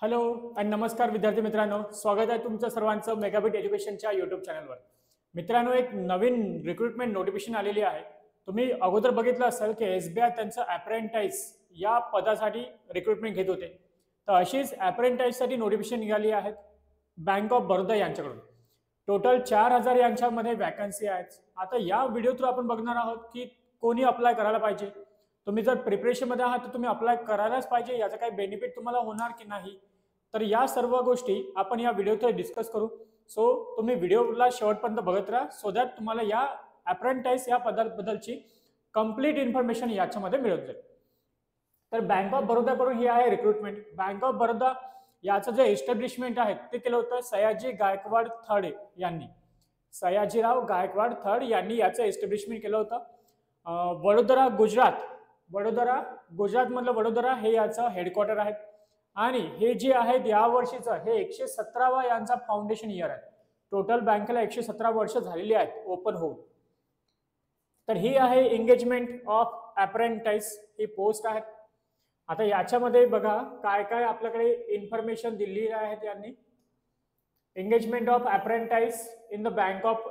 Hello आणि नमस्कार विद्यार्थी मित्रांनो, स्वागत आहे तुमचं सर्वांचं मेगाबिट एज्युकेशनच्या यूट्यूब चॅनलवर. मित्रांनो, एक नवीन रिक्रुटमेंट नोटिफिकेशन आलेली आहे. तुम्ही अगोदर बघितलं असेल की SBI त्यांचं अप्रेंटाइज या पदासाठी रिक्रुटमेंट घेत होते. तर अशीच अप्रेंटाइजसाठी नोटिफिकेशन निघाली आहेत बँक ऑफ बरोदा यांच्याकडून. टोटल 4,000 यांच्यामध्ये वॅकन्सी आहेत. आता या व्हिडिओ थ्रू आपण बघणार आहोत की कोणी अप्लाय करायला पाहिजे. तुम्ही जर प्रिपरेशनमध्ये आहात तर तुम्ही अप्लाय करायलाच पाहिजे. याचा काही बेनिफिट तुम्हाला होणार की नाही, तर या सर्व गोष्टी आपण या व्हिडिओत डिस्कस करू. सो तुम्ही व्हिडिओला शेवटपर्यंत बघत राहा, सो दॅट तुम्हाला या अप्रेंटाइज या पदाबद्दलची कंप्लीट इन्फॉर्मेशन याच्यामध्ये मिळत जाईल. तर बँक ऑफ बरोडाकडून ही आहे रिक्रुटमेंट. बँक ऑफ बरोदा याचं जे एस्टॅब्लिशमेंट आहे ते केलं होतं सयाजी गायकवाड थर्ड यांनी. सयाजीराव गायकवाड थर्ड यांनी याचं एस्टॅब्लिशमेंट केलं होतं. वडोदरा गुजरातमधलं वडोदरा हे याचं हेडक्वार्टर आहे. आणि हे जे आहेत या वर्षीचं हे 117वा यांचा फाउंडेशन इयर आहे. टोटल बँकेला 117 वर्ष झालेली आहेत ओपन होऊन. तर ही आहे engagement of apprentice he post आहे. आता याच्यामध्ये बघा काय काय आपल्याकडे इन्फॉर्मेशन दिलेली आहे त्यांनी. Engagement of apprentice in the bank of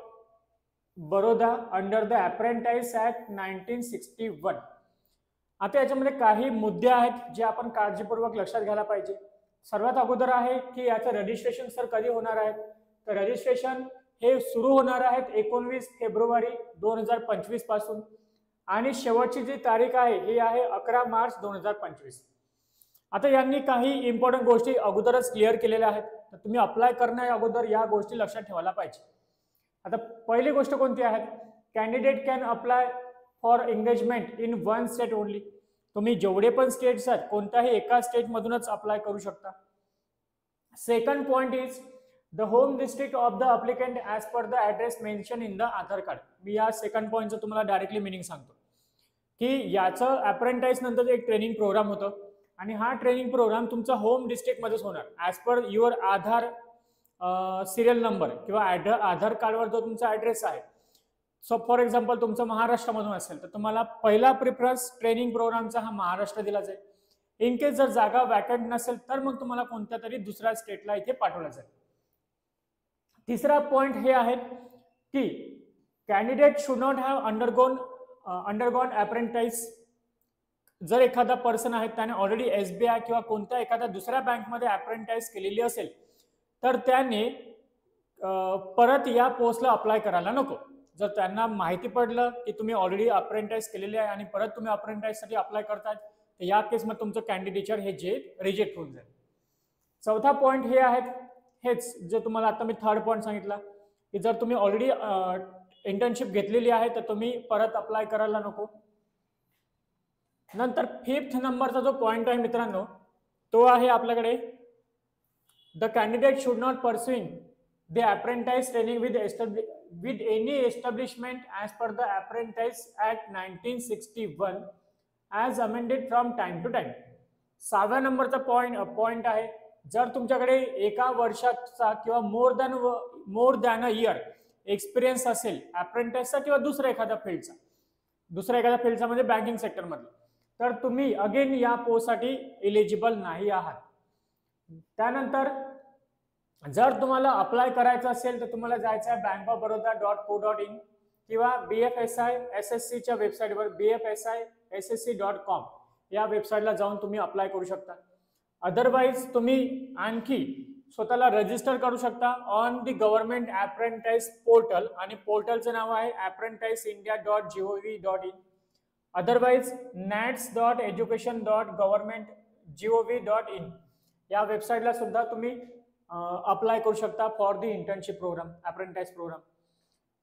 Baroda under the apprentice act 1961. आता याच्यामध्ये काही मुद्दे आहेत जे आपण काळजीपूर्वक लक्षात घ्यायला पाहिजे. सर्वात अगोदर आहे की याचं रजिस्ट्रेशन सर कधी होणार आहे. तर रजिस्ट्रेशन हे सुरू होणार आहेत 19 फेब्रुवारी 2025 पासून आणि शेवटची जी तारीख आहे ही आहे 11 मार्च 2025. आता यांनी काही इम्पॉर्टंट गोष्टी अगोदरच क्लिअर केलेल्या आहेत, तर तुम्ही अप्लाय करण्या अगोदर या गोष्टी लक्षात ठेवायला पाहिजे. आता पहिली गोष्ट कोणती आहे, candidate can apply for engagement in one state only. तुम्ही जेवढे पण स्टेट्स आहेत कोणत्याही एका स्टेटमधूनच अप्लाय करू शकता. Second point is the home district of the applicant as per the address mention in the Aadhaar card. मी या सेकंड पॉईंटचं तुम्हाला डायरेक्टली मिनिंग सांगतो की याचं अप्रेंटाइज नंतर एक ट्रेनिंग प्रोग्राम होतं आणि हा ट्रेनिंग प्रोग्राम तुमचा होम डिस्ट्रिक्टमध्येच होणार as per your Aadhaar serial number किंवा आधार कार्डवर जो तुमचा ॲड्रेस आहे. सो फॉर एक्झाम्पल तुमचं महाराष्ट्रामधून असेल तर तुम्हाला पहिला प्रिफरन्स ट्रेनिंग प्रोग्रामचा हा महाराष्ट्र दिला जाईल. इन केस जर जागा वॅकंट नसेल तर मग तुम्हाला कोणत्या तरी दुसऱ्या स्टेटला इथे पाठवलं जाईल. तिसरा पॉइंट हे आहे की candidate should not have undergone apprentice. जर एखादा पर्सन आहे त्याने ऑलरेडी SBI किंवा कोणत्या एखाद्या दुसऱ्या बँकमध्ये अप्रेंटाइज केलेली असेल तर त्याने परत या पोस्टला अप्लाय करायला नको. जर त्यांना माहिती पडलं की तुम्ही ऑलरेडी अप्रेंटाइज केलेले आहे आणि परत तुम्ही अप्रेंटाइजसाठी अप्लाय करताय तर या केसमध्ये तुमचं कॅन्डिडेचर हे जे रिजेक्ट होऊन जाईल. चौथा पॉईंट हे आहेत हेच जे तुम्हाला आता मी थर्ड पॉईंट सांगितला की जर तुम्ही ऑलरेडी इंटर्नशिप घेतलेली आहे तर तुम्ही परत अप्लाय करायला नको. नंतर फिफ्थ नंबरचा जो पॉईंट आहे मित्रांनो तो आहे आपल्याकडे the candidate should not pursuing the apprentice training with any establishment as per the Apprentice Act 1961 as amended from time to time. 6व्या नंबरचा पॉइंट आहे जर तुमच्याकडे एका वर्षाचा किंवा more than a year experience असेल अप्रेंटिसचा किंवा दुसऱ्या एखाद्या फील्डचा म्हणजे बँकिंग सेक्टरमध्ये, तर तुम्ही अगेन या पोस्टसाठी एलिजिबल नाही आहात. त्यानंतर जर तुम्हाला अप्लाय करायचं असेल तर तुम्हाला जायचं आहे bankofbaroda.co.in किंवा BFSI SSCच्या वेबसाईटवर bfsissc.com या वेबसाईटला जाऊन तुम्ही अप्लाय करू शकता. अदरवाईज तुम्ही आणखी स्वतःला रजिस्टर करू शकता on the government apprentice portal आणि पोर्टलचं नाव आहे apprenticeindia.gov.in. अदरवाईज nats.education.government.gov.in या वेबसाईटला सुद्धा तुम्ही अप्लाय करू शकता for the internship program apprentice program.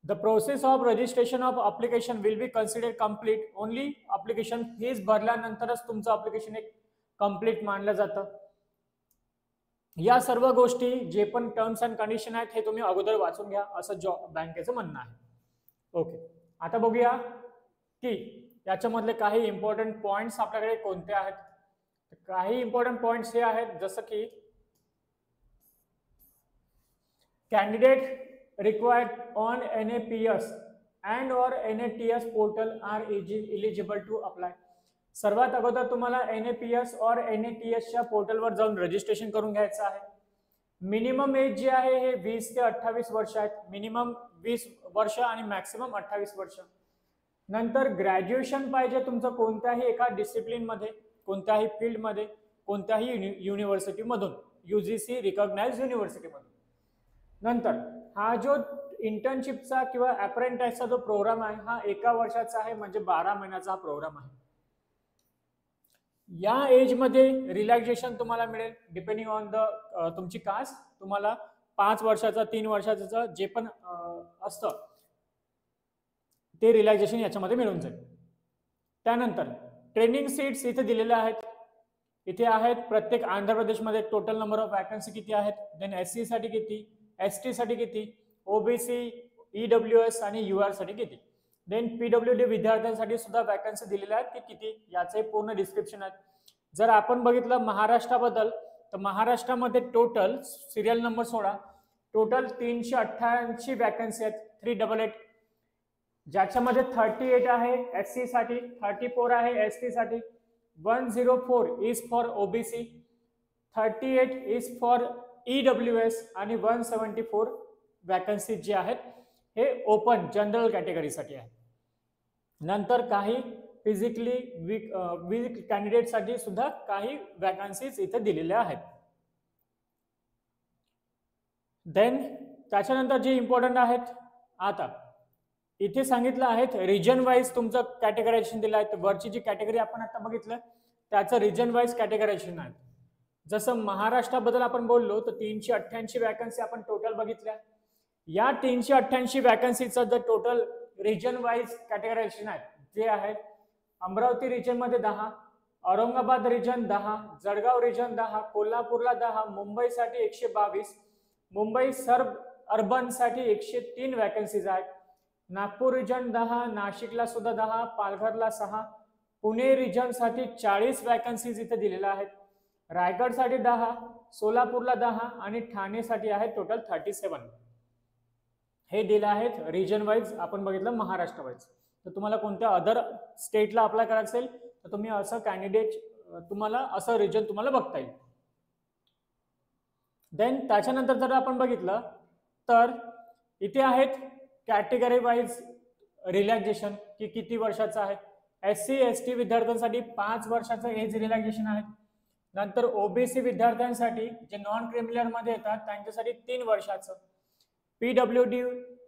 The process of registration of application will be consider complete only. Application fees भरल्यानंतरच तुमचं अप्लिकेशन एक कम्प्लीट मानलं जातं. या सर्व गोष्टी जे पण टर्म्स अँड कंडिशन आहेत हे तुम्ही अगोदर वाचून घ्या असं बँकेचं म्हणणं आहे. ओके, आता बघूया की याच्यामधले काही इम्पॉर्टंट पॉइंट्स आपल्याकडे कोणते आहेत. काही इम्पॉर्टंट पॉइंट्स हे आहेत जसं की candidate required on NAPS and or NATS portal are eligible to apply. सर्वात अगोदर तुम्हाला NAPS और NATS च्या पोर्टलवर जाऊन रजिस्ट्रेशन करून घ्यायचं आहे. मिनिमम एज जे आहे हे 20 ते 28 वर्ष आहेत. मिनिमम 20 वर्ष आणि मॅक्सिमम 28 वर्ष. नंतर ग्रॅज्युएशन पाहिजे तुमचं कोणत्याही एका डिसिप्लिनमध्ये, कोणत्याही फील्डमध्ये, कोणत्याही युनिव्हर्सिटीमधून, UGC रिकॉग्नाइज्ड युनिव्हर्सिटीमधून. नंतर हा जो इंटर्नशिपचा किंवा अप्रेंटिसचा जो प्रोग्राम आहे हा 1 वर्षाचा आहे, म्हणजे 12 महिन्याचा हा प्रोग्राम आहे. या एज मध्ये रिलॅक्सेशन तुम्हाला मिळेल डिपेंडिंग ऑन द तुमची कास्ट. तुम्हाला 5 वर्षाचा 3 वर्षाचा जे पण असतं ते रिलॅक्सेशन याच्यामध्ये मिळून जाईल. त्यानंतर ट्रेनिंग सीट्स इथे दिलेल्या आहेत. इथे आहेत प्रत्येक आंध्र प्रदेशमध्ये टोटल नंबर ऑफ वॅकन्सी किती आहेत, देन SC साठी किती, ST साठी किती, OBC, EWS आणि UR साठी किती, देन PWD विद्यार्थ्यांसाठी सुद्धा वॅकन्सी दिलेल्या आहेत की किती, याचे पूर्ण डिस्क्रिप्शन आहे. जर आपण बघितलं महाराष्ट्राबद्दल तर महाराष्ट्रामध्ये total serial number 16 total 388 vacancy आहेत 388, ज्याच्यामध्ये 38 आहे SC साठी, 34 आहे ST साठी, 104 is for OBC, 38 is for EWS आणि 174 वॅकन्सी जे आहेत हे ओपन जनरल कॅटेगरीसाठी आहे. नंतर काही फिजिकली वीक कॅन्डिडेटसाठी सुद्धा काही वॅकन्सीज इथे दिलेल्या आहेत. देन त्याच्यानंतर जे इम्पॉर्टंट आहेत, आता इथे सांगितलं आहेत रिजन वाईज तुमचं कॅटेगरायझेशन दिलं आहे. वरची जी कॅटेगरी आपण आता बघितलं त्याचं रिजन वाईज कॅटेगरायझेशन आहे. जसं महाराष्ट्राबद्दल आपण बोललो तर 388 वॅकन्सी आपण टोटल बघितल्या. या 388 वॅकन्सीचं जर टोटल रिजन वाईज कॅटेगरायझेशन आहे जे आहे अमरावती रिजन मध्ये 10, औरंगाबाद रिजन 10, जळगाव रिजन 10, कोल्हापूरला 10, मुंबईसाठी 122, मुंबई सर्व अर्बन साठी 103 वॅकन्सीज आहेत, नागपूर रिजन 10, नाशिकला सुद्धा 10, पालघरला 6, पुणे रिजन साठी 40 वॅकन्सीज इथे दिलेल्या आहेत, रायगड साठी 10, सोलापूरला 10 आणि ठाणेसाठी आहे टोटल 37. हे दिले आहेत रिजन वाईज. आपण बघितलं महाराष्ट्र वाईज. तर तुम्हाला कोणत्या अदर स्टेटला अप्लाय करायचं असेल तर तुम्ही असं कॅन्डिडेट तुम्हाला असं रिजन तुम्हाला बघता येईल. देन त्याच्यानंतर जर आपण बघितलं तर इथे आहेत कॅटेगरी वाईज रिलॅक्सेशन की किती वर्षाचं आहे. SC ST विद्यार्थ्यांसाठी 5 वर्षाचं एज रिलॅक्सेशन आहे. नंतर OBC विद्यार्थ्यांसाठी जे नॉन क्रिमिनल मध्ये येतात त्यांच्यासाठी 3 वर्षाचं. PWD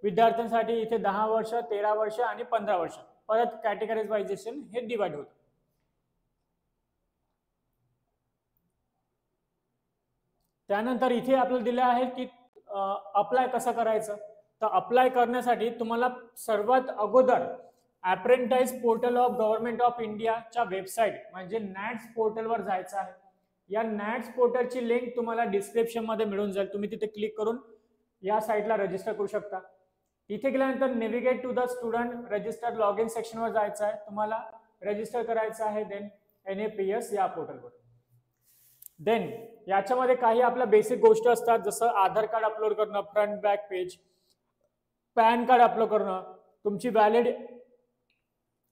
विद्यार्थ्यांसाठी इथे 10 वर्ष, 13 वर्ष आणि 15 वर्ष. परत कॅटेगरीज वायझेशन हे डिवाइड होतं. त्यानंतर इथे आपल्याला दिलं आहे की अप्लाय कसं करायचं. तर अप्लाय करण्यासाठी तुम्हाला सर्वात अगोदर apprentice portal of government of इंडियाच्या वेबसाईट म्हणजे NATS पोर्टलवर जायचं आहे. या NATS पोर्टलची लिंक तुम्हाला डिस्क्रिप्शन मध्ये मिळून जाईल. तुम्ही तिथे क्लिक करून या साईटला रजिस्टर करू शकता. इथे गेल्यानंतर navigate to the student register log in सेक्शनवर जायचं आहे. तुम्हाला रजिस्टर करायचं आहे देन NAPS या पोर्टलवर. देन याच्यामध्ये काही आपल्या बेसिक गोष्टी असतात जसं आधार कार्ड अपलोड करणं, front back page, pan card upload करणं, तुमची व्हॅलिड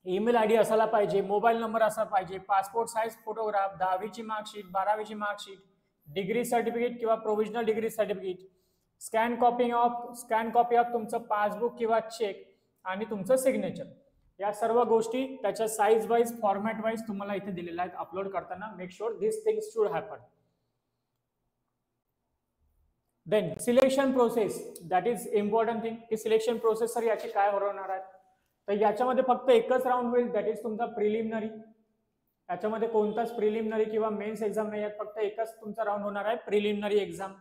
ईमेल ID असायला पाहिजे, मोबाईल नंबर असायला पाहिजे, पासपोर्ट साईज फोटोग्राफ, 10वीची मार्कशीट, 12वीची मार्कशीट, डिग्री सर्टिफिकेट किंवा provisional degree certificate, scan copy of तुमचं पासबुक किंवा चेक आणि तुमचं सिग्नेचर. या सर्व गोष्टी त्याच्या साईज वाईज फॉर्मॅट वाईज तुम्हाला इथे दिलेल्या आहेत अपलोड करताना. Make sure this things should happen. Then selection process, that is important thing की सिलेक्शन प्रोसेस सर याची काय होणार आहे. तर याच्यामध्ये फक्त एकच राऊंड होईल दॅट इज तुमचा प्रिलिमिनरी. याच्यामध्ये कोणताच प्रिलिमिनरी किंवा मेन्स एक्झाम नाही आहेत, फक्त एकच तुमचा राऊंड होणार आहे प्रिलिमिनरी एक्झाम.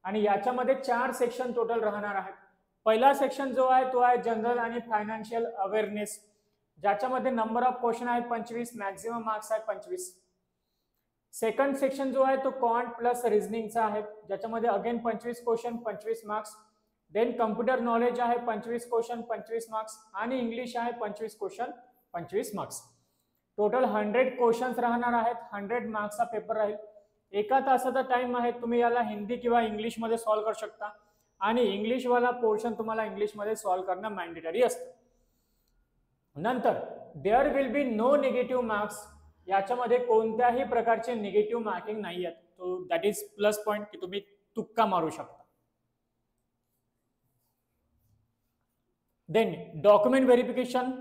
आणि याच्यामध्ये 4 सेक्शन टोटल राहणार आहेत. पहिला सेक्शन जो आहे तो आहे जनरल आणि फायनान्शियल अवेअरनेस, ज्याच्यामध्ये नंबर ऑफ क्वेश्चन आहेत 25, मॅक्झिमम मार्क्स आहेत 25. सेकंड सेक्शन जो आहे तो क्वांट प्लस रिझनिंगचा आहे, ज्याच्यामध्ये again 25 question 25 marks. Then computer knowledge आहे 25 क्वेश्चन 25 मार्क्स आणि इंग्लिश आहे 25 क्वेश्चन 25 मार्क्स. टोटल 100 क्वेश्चन्स राहणार आहेत. 100 मार्क्सचा पेपर राहील. 1 तासाचा टाइम आहे. तुम्ही याला हिंदी किंवा इंग्लिश मध्ये सॉल्व्ह करू शकता आणि इंग्लिशवाला पोर्शन तुम्हाला इंग्लिशमध्ये सॉल्व्ह करणं मॅन्डेटरी असतं. नंतर there will be no negative marks याच्यामध्ये कोणत्याही प्रकारचे निगेटिव्ह मार्किंग नाही आहेत. तो दॅट इज प्लस पॉईंट की तुम्ही तुक्का मारू शकता. देन डॉक्युमेंट व्हेरिफिकेशन,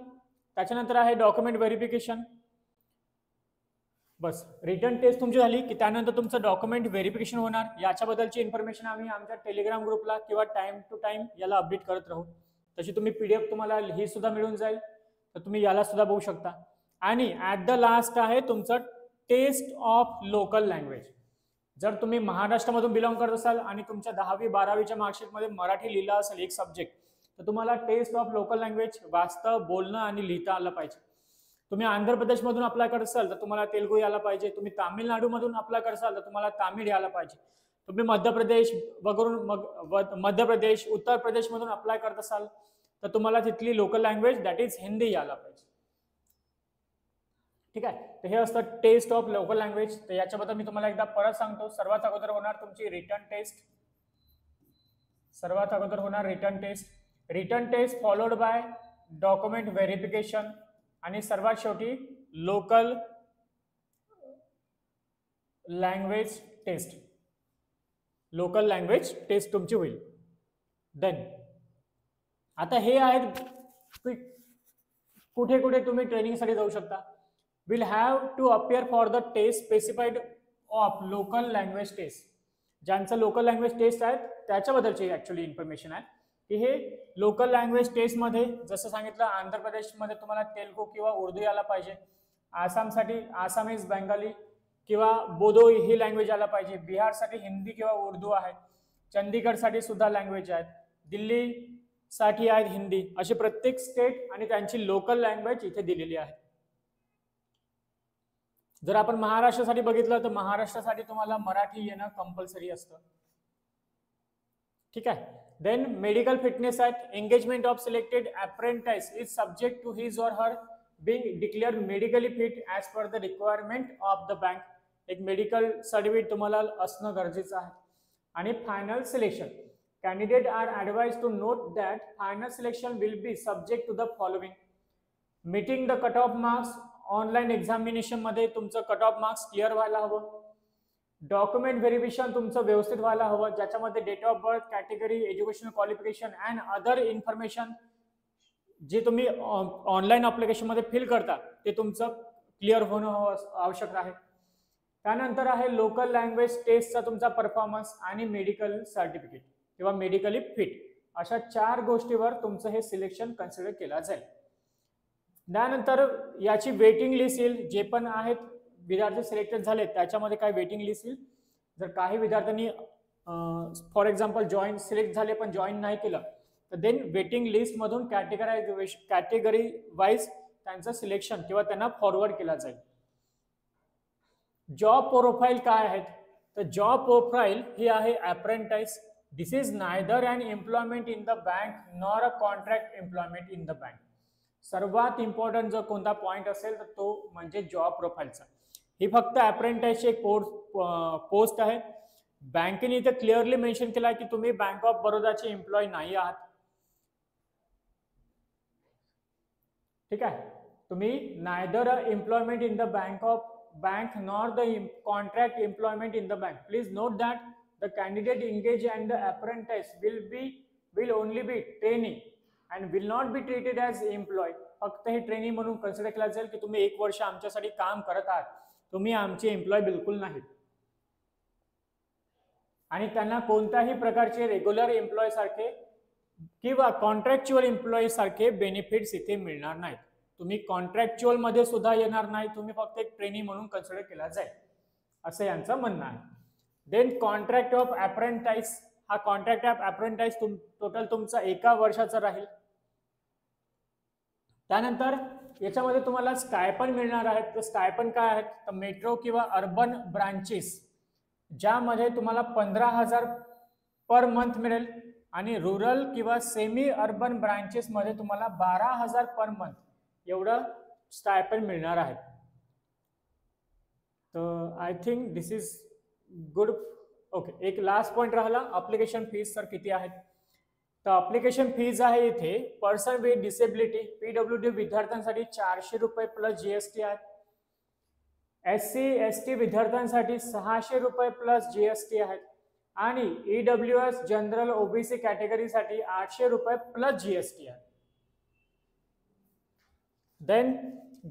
त्याच्यानंतर आहे डॉक्युमेंट व्हेरिफिकेशन. बस रिटर्न टेस्ट तुमची झाली की त्यानंतर तुमचं डॉक्युमेंट व्हेरिफिकेशन होणार. याच्याबद्दलची इन्फॉर्मेशन आम्ही आमच्या टेलिग्राम ग्रुपला किंवा टाइम टू टाइम याला अपडेट करत राहू. तशी तुम्ही PDF तुम्हाला ही सुद्धा मिळून जाईल, तर तुम्ही याला सुद्धा बघू शकता. आणि ॲट द लास्ट आहे तुमचं टेस्ट ऑफ लोकल लँग्वेज. जर तुम्ही महाराष्ट्रामधून बिलॉंग करत असाल आणि तुमच्या 10वी 12वीच्या मार्कशीटमध्ये मराठी लिहिला असेल एक सब्जेक्ट, तर तुम्हाला टेस्ट ऑफ लोकल लँग्वेज वाचता, बोलणं आणि लिहिता आलं पाहिजे. तुम्ही आंध्र प्रदेशमधून अप्लाय करत असाल तर तुम्हाला तेलुगू यायला पाहिजे. तुम्ही तामिळनाडूमधून अप्लाय करत असाल तर तुम्हाला तामिळ यायला पाहिजे. तुम्ही मध्य प्रदेश मध्य प्रदेश उत्तर प्रदेशमधून अप्लाय करत असाल तर तुम्हाला तिथली local language that is Hindi यायला पाहिजे. ठीक आहे. तर हे असतं टेस्ट ऑफ लोकल लँग्वेज. तर याच्याबद्दल मी तुम्हाला एकदा परत सांगतो. सर्वात अगोदर होणार तुमची रिटर्न टेस्ट. सर्वात अगोदर होणार written test. Written test followed by document verification आणि सर्वात शेवटी local language test. Local language test तुमची होईल. देन आता हे आहेत कुठे कुठे तुम्ही ट्रेनिंगसाठी जाऊ शकता. Will have to appear for the test specified of local language test. ज्यांचं लोकल लँग्वेज टेस्ट आहेत त्याच्याबद्दलची ॲक्च्युली इन्फॉर्मेशन आहे की हे लोकल लँग्वेज टेस्टमध्ये जसं सांगितलं आंध्र प्रदेशमध्ये तुम्हाला तेलुगू किंवा उर्दू यायला पाहिजे. आसामसाठी आसामीज बेंगाली किंवा बोडो ही लँग्वेज यायला पाहिजे. बिहारसाठी हिंदी किंवा उर्दू आहे. चंदीगडसाठी सुद्धा लँग्वेज आहेत. दिल्लीसाठी आहेत हिंदी. अशी प्रत्येक स्टेट आणि त्यांची लोकल लँग्वेज इथे दिलेली आहे. जर आपण महाराष्ट्रासाठी बघितलं तर महाराष्ट्रासाठी तुम्हाला मराठी येणं कंपल्सरी असतं. ठीक आहे. Then medical fitness at engagement of selected apprentice is subject to his or her being declared medically fit as per the requirement of the bank. एक मेडिकल सर्टिफिकेट तुम्हाला असणं गरजेचं आहे. आणि final selection candidate are advised to note that final selection will be subject to the following. Meeting the cut off marks. Online examination मध्ये तुमचं cut off marks clear व्हायला हवं. डॉक्युमेंट व्हेरिफिकेशन तुमचं व्यवस्थित व्हायला हवं, ज्याच्यामध्ये date of birth, category, educational qualification and other information जे तुम्ही ऑनलाईन ॲप्लिकेशनमध्ये फिल करता ते तुमचं क्लिअर होणं आवश्यक आहे. त्यानंतर आहे लोकल लँग्वेज टेस्टचा तुमचा परफॉर्मन्स आणि मेडिकल सर्टिफिकेट किंवा मेडिकली फिट. अशा 4 गोष्टीवर तुमचं हे सिलेक्शन कन्सिडर केलं जाईल. त्यानंतर याची वेटिंग लिस्ट येईल. जे पण आहेत विद्यार्थी सिलेक्टेड झाले त्याच्यामध्ये काय वेटिंग लिस्ट येईल. जर काही विद्यार्थ्यांनी फॉर एक्झाम्पल जॉईन सिलेक्ट झाले पण जॉईन नाही केलं तर देन वेटिंग लिस्ट मधून कॅटेगरी वाईज त्यांचं सिलेक्शन किंवा त्यांना फॉरवर्ड केला जाईल. जॉब प्रोफाईल काय आहेत तर जॉब प्रोफाईल ही आहे apprentice. This is neither an employment in the bank nor a contract employment in the bank. सर्वात इम्पॉर्टंट जर कोणता पॉईंट असेल तर तो म्हणजे जॉब प्रोफाईलचा. ही फक्त अप्रेंटिसची एक पोस्ट आहे. बँकेने इथे क्लिअरली मेन्शन केलं आहे की तुम्ही बँक ऑफ बरोडाचे एम्प्लॉय नाही आहात. ठीक आहे. तुम्ही neither employment in the bank nor the contract employment in the bank. Please note that the candidate engaged and the apprentice will only be trainee and will not be treated as employee. फक्त हे training म्हणून consider केला जाईल की तुम्ही 1 वर्ष आमच्यासाठी काम करत आहात, तुम्ही आमचे एम्प्लॉय बिलकुल नाहीत. आणि त्यांना कोणत्याही प्रकारचे रेग्युलर एम्प्लॉय सारखे किंवा कॉन्ट्रॅक्च्युअल एम्प्लॉई सारखे बेनिफिट्स इथे मिळणार नाहीत. तुम्ही कॉन्ट्रॅक्च्युअल मध्ये सुद्धा येणार नाही. तुम्ही फक्त एक ट्रेनिंग म्हणून कन्सिडर केला जाईल असं यांचं म्हणणं आहे. Then contract of apprentice. हा कॉन्ट्रॅक्ट ऑफ अप्रेंटिस टोटल तुमचा 1 वर्षाचा राहील. त्यानंतर याच्यामध्ये तुम्हाला स्टायपन मिळणार आहेत. तर स्टायपन काय आहेत तर मेट्रो किंवा अर्बन ब्रांचेस ज्यामध्ये तुम्हाला 15,000 पर मंथ मिळेल आणि रुरल किंवा सेमी अर्बन ब्रांचेस मध्ये तुम्हाला 12,000 पर मंथ एवढं स्टायपन मिळणार आहे. तर I think this is good. Okay. एक लास्ट पॉईंट राहिला अप्लिकेशन फीज. सर किती आहेत तर अप्लिकेशन फीज आहे इथे पर्सन विथ डिसेबिलिटी PWD विद्यार्थ्यांसाठी 400 रुपये प्लस GST आहेत. SC ST विद्यार्थ्यांसाठी 600 रुपये प्लस GST आहेत आणि EWS जनरल OBC कॅटेगरीसाठी 800 रुपये प्लस GST आहे. देन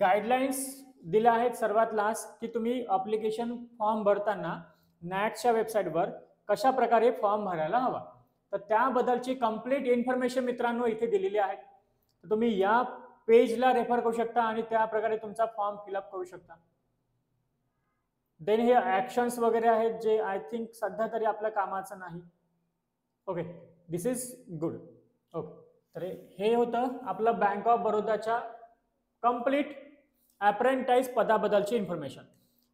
गाईडलाईन्स दिल्या आहेत सर्वात लास्ट की तुम्ही ॲप्लिकेशन फॉर्म भरताना नॅटच्या वेबसाईटवर कशा प्रकारे फॉर्म भरायला हवा. तर त्याबद्दलची कंप्लीट इन्फॉर्मेशन मित्रांनो इथे दिलेली आहे. तर तुम्ही या पेजला रेफर करू शकता आणि त्या प्रकारे तुमचा फॉर्म फिलअप करू शकता. देन हे ॲक्शन्स वगैरे आहेत जे आय थिंक सध्या तरी आपल्या कामाचं नाही. Okay, this is good. Okay, तर हे होतं आपलं बँक ऑफ बरोडाच्या कंप्लीट अप्रेंटाइज पदाबद्दलची इन्फॉर्मेशन.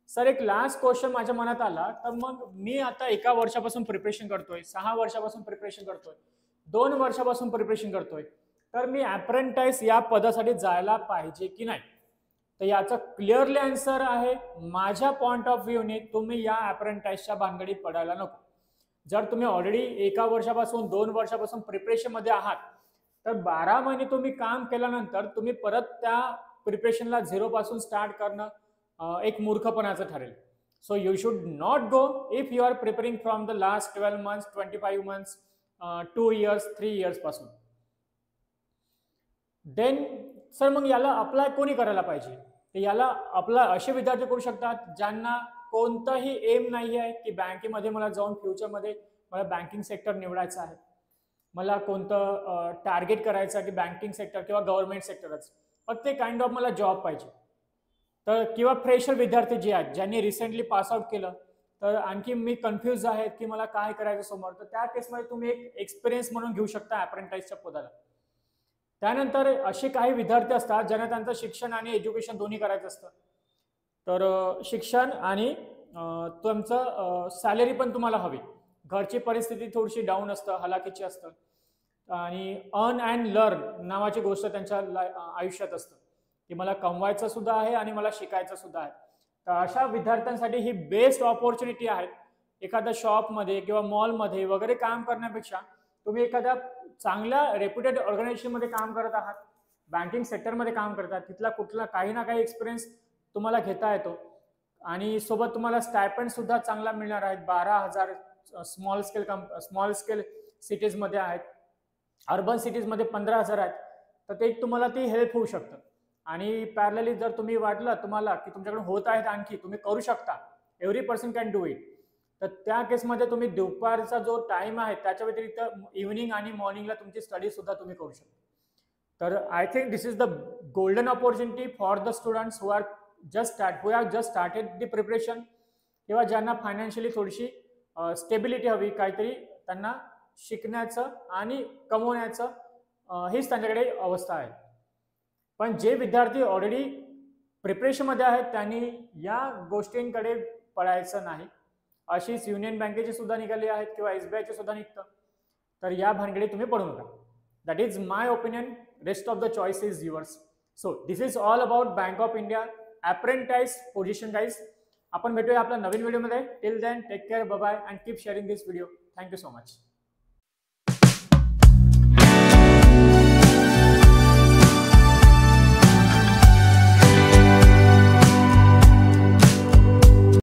सर एक लास्ट क्वेश्चन माझ्या मनात आला, तर मग मी आता 1 वर्षापासून प्रिपरेशन करतोय, 6 वर्षापासून प्रिपरेशन करतोय, 2 वर्षापासून प्रिपरेशन करतोय, तर मी अप्रेंटाइज या पदासाठी जायला पाहिजे की नाही. तर याचा क्लिअरली आन्सर आहे माझ्या पॉइंट ऑफ व्ह्यूने तुम्ही या अप्रेंटाइजच्या भानगडीत पडायला नको. जर तुम्ही ऑलरेडी 1 वर्षापासून 2 वर्षापासून प्रिपरेशन मध्ये आहात तर 12 महिने तुम्ही काम केल्यानंतर तुम्ही परत त्या प्रिपरेशनला 0 पासून स्टार्ट करणं एक मूर्खपणाचं ठरेल. So you should not go if you are preparing from the last 12 months, 25 months, 2 years, 3 years पासून. देन सर मग याला अप्लाय कोणी करायला पाहिजे. तर याला अप्लाय असे विद्यार्थी करू शकतात ज्यांना कोणताही एम नाही आहे की बँकेमध्ये मला जाऊन फ्युचरमध्ये मला बँकिंग सेक्टर निवडायचं आहे, मला कोणतं टार्गेट करायचं आहे की बँकिंग सेक्टर किंवा गव्हर्नमेंट सेक्टरच, फक्त ते काइंड ऑफ मला जॉब पाहिजे. तर किंवा फ्रेशर विद्यार्थी जे आहेत ज्यांनी रिसेंटली पास आउट केलं तर आणखी मी कन्फ्यूज आहे की मला काय करायचं समोर, तर त्या केसमध्ये तुम्ही एक एक्सपिरियन्स म्हणून घेऊ शकता अप्रेंटाइजच्या पदाला. त्यानंतर असे काही विद्यार्थी असतात ज्यांना त्यांचं शिक्षण आणि एज्युकेशन दोन्ही करायचं असतं. तर शिक्षण आणि तुमचं सॅलरी पण तुम्हाला हवी. घरची परिस्थिती थोडीशी डाऊन असतं, हलाखीची असतं आणि अर्न अँड लर्न नावाची गोष्ट त्यांच्या आयुष्यात असतं की मला कमवायचं सुद्धा आहे आणि मला शिकायचं सुद्धा आहे. तर अशा विद्यार्थ्यांसाठी ही बेस्ट ऑपॉर्च्युनिटी आहे. एखाद्या शॉपमध्ये किंवा मॉलमध्ये वगैरे काम करण्यापेक्षा तुम्ही एखाद्या चांगल्या रेप्युटेड ऑर्गनायझेशनमध्ये काम करत आहात, बँकिंग सेक्टरमध्ये काम करतात, तिथला कुठला काही ना काही एक्सपिरियन्स तुम्हाला घेता येतो आणि सोबत तुम्हाला स्टायपंड सुद्धा चांगला मिळणार आहेत. 12,000 स्मॉल स्केल सिटीजमध्ये आहेत, अर्बन सिटीजमध्ये 15,000 आहेत. तर ते तुम्हाला ती हेल्प होऊ शकतं. आणि पॅरलली जर तुम्ही वाटलं तुम्हाला की तुमच्याकडे होत आहेत आणखी तुम्ही करू शकता, every person can do it, तर त्या केसमध्ये तुम्ही दुपारचा जो टाइम आहे त्याच्या व्यतिरिक्त इव्हनिंग आणि मॉर्निंगला तुमची स्टडी सुद्धा तुम्ही करू शकता. तर I think this is the golden opportunity for the students who are just started the preparation किंवा ज्यांना फायनान्शियली थोडीशी स्टेबिलिटी हवी, काहीतरी त्यांना शिकण्याचं आणि कमवण्याचं हीच त्यांच्याकडे अवस्था आहे. पण जे विद्यार्थी ऑलरेडी प्रिपरेशनमध्ये आहेत त्यांनी या गोष्टींकडे पळायचं नाही. अशीच युनियन बँकेची सुद्धा निघाली आहेत किंवा SBIचे सुद्धा निघतं. तर या भानगडीत तुम्ही पडू नका. That is my opinion. Rest of the choice is yours. So this is all about Bank of India apprentice position guys. आपण भेटूया आपल्या नवीन व्हिडिओमध्ये. Till then take care, bye bye and keep sharing this video. Thank you so much.